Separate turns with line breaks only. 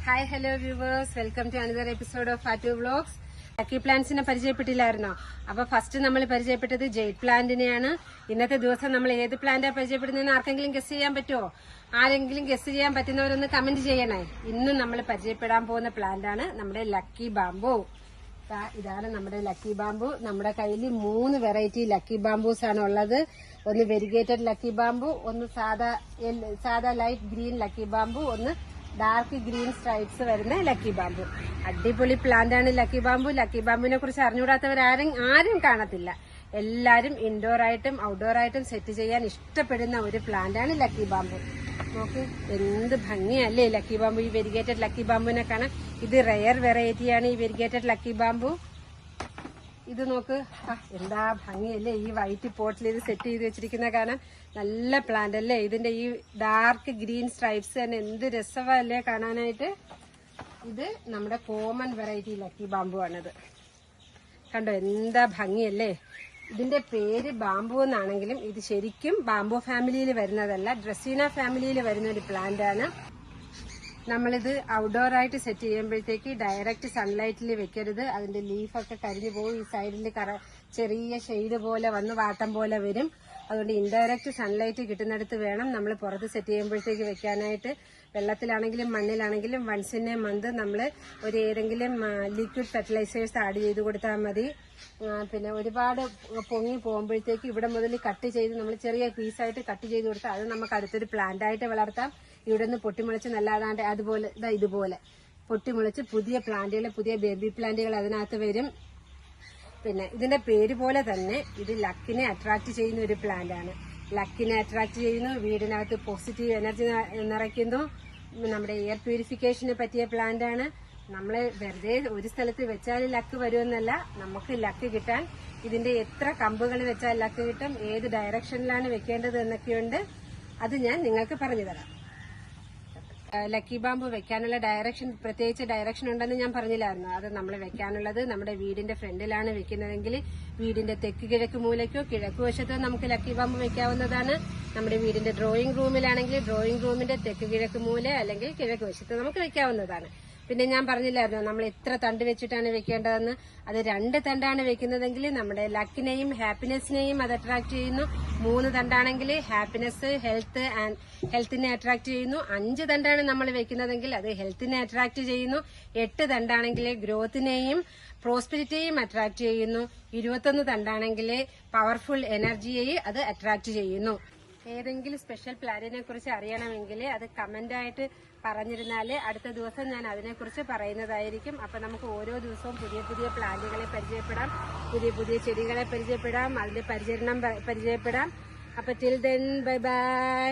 Hi hello viewers, welcome to another episode of Fattu vlogs. Lucky പ്ലാന്റ്സിനെ പരിചയപ്പെട്ടില്ലായിരുന്നോ? അപ്പൊ first നമ്മൾ പരിചയപ്പെട്ടത് ജെയ്ഡ് പ്ലാന്റിനെയാണ്. ഇന്നത്തെ ദിവസം നമ്മൾ ഏത് പ്ലാന്റാ പരിചയപ്പെടുന്നതെന്ന് ആർക്കെങ്കിലും ഗസ് ചെയ്യാൻ പറ്റുമോ? ആരെങ്കിലും ഗസ് ചെയ്യാൻ പറ്റുന്നവരൊന്ന് കമന്റ് ചെയ്യണേ. ഇന്ന് നമ്മൾ പരിചയപ്പെടാൻ പോകുന്ന പ്ലാന്റ് ആണ് നമ്മുടെ ലക്കി ബാംബു. ഇതാണ് നമ്മുടെ ലക്കി ബാംബു. നമ്മുടെ കയ്യിൽ 3 വെറൈറ്റി ലക്കി ബാംബൂസ് ആണ് ഉള്ളത്. ഒന്ന് വെരിഗേറ്റഡ് ലക്കി ബാംബു, ഒന്ന് സാധാ ലൈറ്റ് ഗ്രീൻ ലക്കി ബാംബു, ഒന്ന് ഡാർക്ക് ഗ്രീൻ സ്ട്രൈപ്സ് വരുന്ന ലക്കി ബാംബു. അടിപൊളി പ്ലാന്റ് ആണ് ലക്കി ബാംബു. ലക്കി ബാംബുവിനെ കുറിച്ച് അറിഞ്ഞുകൂടാത്തവരാരും കാണത്തില്ല. എല്ലാരും ഇൻഡോർ ആയിട്ടും ഔട്ട്ഡോർ ആയിട്ടും സെറ്റ് ചെയ്യാൻ ഇഷ്ടപ്പെടുന്ന ഒരു പ്ലാന്റ് ആണ് ലക്കി ബാംബു. നോക്ക്, എന്ത് ഭംഗിയല്ലേ ലക്കി ബാംബു. ഈ വെരിഗേറ്റഡ് ലക്കി ബാംബുവിനെ കാണാൻ. ഇത് റെയർ വെറൈറ്റിയാണ് ഈ വെരിഗേറ്റഡ് ലക്കി ബാംബു. ഇത് നോക്ക്, എന്താ ഭംഗിയല്ലേ ഈ വൈറ്റ് പോട്ടിൽ ഇത് സെറ്റ് ചെയ്ത് വെച്ചിരിക്കുന്ന കാണാൻ. നല്ല പ്ലാന്റ് അല്ലേ. ഇതിന്റെ ഈ ഡാർക്ക് ഗ്രീൻ സ്ട്രൈപ്സ് തന്നെ എന്ത് രസമല്ലേ കാണാനായിട്ട്. ഇത് നമ്മുടെ കോമൺ വെറൈറ്റി ലക്കി ബാംബു ആണിത്. കണ്ടോ, എന്താ ഭംഗിയല്ലേ. ഇതിന്റെ പേര് ബാംബു എന്നാണെങ്കിലും ഇത് ശരിക്കും ബാംബു ഫാമിലിയിൽ വരുന്നതല്ല, ഡ്രസീന ഫാമിലിയിൽ വരുന്ന ഒരു പ്ലാന്റ് ആണ്. നമ്മളിത് ഔട്ട്ഡോർ ആയിട്ട് സെറ്റ് ചെയ്യുമ്പോഴത്തേക്ക് ഡയറക്റ്റ് സൺലൈറ്റിൽ വെക്കരുത്. അതിന്റെ ലീഫൊക്കെ കരിഞ്ഞു പോകും. ഈ സൈഡിൽ ചെറിയ ഷെയ്ഡ് പോലെ വന്ന് വാട്ടം പോലെ വരും. അതുകൊണ്ട് ഇൻഡയറക്റ്റ് സൺലൈറ്റ് കിട്ടുന്നിടത്ത് വേണം നമ്മൾ പുറത്ത് സെറ്റ് ചെയ്യുമ്പോഴത്തേക്ക് വെക്കാനായിട്ട്. വെള്ളത്തിലാണെങ്കിലും മണ്ണിലാണെങ്കിലും വൺസ് ഇൻ എ മന്ത് നമ്മൾ ഏതെങ്കിലും ലിക്വിഡ് ഫെർട്ടിലൈസേഴ്സ് ആഡ് ചെയ്ത് കൊടുത്താൽ മതി. പിന്നെ ഒരുപാട് പൊങ്ങി പോകുമ്പോഴത്തേക്ക് ഇവിടെ മുതൽ കട്ട് ചെയ്ത് നമ്മൾ ചെറിയ പീസായിട്ട് കട്ട് ചെയ്ത് കൊടുത്താൽ അത് നമുക്ക് അടുത്തൊരു പ്ലാന്റ് ആയിട്ട് വളർത്താം. ഇവിടെ നിന്ന് പൊട്ടിമുളച്ച് നല്ലതാണ്ട് അതുപോലെ ഇതുപോലെ പൊട്ടിമുളച്ച് പുതിയ പ്ലാന്റുകൾ, പുതിയ ബേബി പ്ലാന്റുകൾ അതിനകത്ത് വരും. പിന്നെ ഇതിന്റെ പേര് പോലെ തന്നെ ഇത് ലക്കിനെ അട്രാക്ട് ചെയ്യുന്ന ഒരു പ്ലാന്റ് ആണ്. ലക്കിനെ അട്രാക്ട് ചെയ്യുന്നു, വീടിനകത്ത് പോസിറ്റീവ് എനർജി നിറയ്ക്കുന്നു. നമ്മുടെ എയർ പ്യൂരിഫിക്കേഷന് പറ്റിയ പ്ലാന്റ് ആണ്. നമ്മൾ വെറുതെ ഒരു സ്ഥലത്ത് വെച്ചാൽ ലക്ക് വരുമെന്നല്ല, നമുക്ക് ലക്ക് കിട്ടാൻ ഇതിന്റെ എത്ര കമ്പുകൾ വെച്ചാൽ ലക്ക് കിട്ടും, ഏത് ഡയറക്ഷനിലാണ് വെക്കേണ്ടത് എന്നൊക്കെയുണ്ട്. അത് ഞാൻ നിങ്ങൾക്ക് പറഞ്ഞു തരാം. ലക്കി ബാംബു വെക്കാനുള്ള പ്രത്യേകിച്ച് ഡയറക്ഷൻ ഉണ്ടെന്ന് ഞാൻ പറഞ്ഞില്ലായിരുന്നു. അത് നമ്മൾ വെക്കാനുള്ളത് നമ്മുടെ വീടിന്റെ ഫ്രണ്ടിലാണ് വെക്കുന്നതെങ്കിൽ വീടിന്റെ തെക്ക് കിഴക്ക് മൂലയ്ക്കോ കിഴക്ക് വശത്തോ നമുക്ക് ലക്കി ബാംബു വെക്കാവുന്നതാണ്. നമ്മുടെ വീടിന്റെ ഡ്രോയിങ് റൂമിലാണെങ്കിൽ ഡ്രോയിങ് റൂമിന്റെ തെക്ക് കിഴക്ക് മൂല അല്ലെങ്കിൽ കിഴക്ക് വശത്ത് നമുക്ക് വെക്കാവുന്നതാണ്. പിന്നെ ഞാൻ പറഞ്ഞില്ലായിരുന്നു നമ്മൾ എത്ര തണ്ട് വെച്ചിട്ടാണ് വെക്കേണ്ടതെന്ന്. അത് 2 തണ്ടാണ് വെക്കുന്നതെങ്കിൽ നമ്മുടെ ലക്കിനെയും ഹാപ്പിനെസിനെയും അത് അട്രാക്ട് ചെയ്യുന്നു. 3 തണ്ടാണെങ്കിൽ ഹാപ്പിനെസ്, ഹെൽത്തിനെ അട്രാക്ട് ചെയ്യുന്നു. 5 തണ്ടാണ് നമ്മൾ വെക്കുന്നതെങ്കിൽ അത് ഹെൽത്തിനെ അട്രാക്ട് ചെയ്യുന്നു. 8 തണ്ടാണെങ്കിൽ ഗ്രോത്തിനെയും പ്രോസ്പെരിറ്റിയെയും അട്രാക്ട് ചെയ്യുന്നു. 21 തണ്ടാണെങ്കിൽ പവർഫുൾ എനർജിയെ അത് അട്രാക്ട് ചെയ്യുന്നു. ഏതെങ്കിലും സ്പെഷ്യൽ പ്ലാന്റിനെ കുറിച്ച് അറിയണമെങ്കിൽ അത് കമന്റായിട്ട് പറഞ്ഞിരുന്നാൽ അടുത്ത ദിവസം ഞാൻ അതിനെക്കുറിച്ച് പറയുന്നതായിരിക്കും. അപ്പൊ നമുക്ക് ഓരോ ദിവസവും പുതിയ പുതിയ പ്ലാന്റുകളെ പരിചയപ്പെടാം, പുതിയ പുതിയ ചെടികളെ പരിചയപ്പെടാം, അതിന്റെ പരിചരണം പരിചയപ്പെടാം. അപ്പൊ ടിൽ ദെൻ ബൈ ബൈ.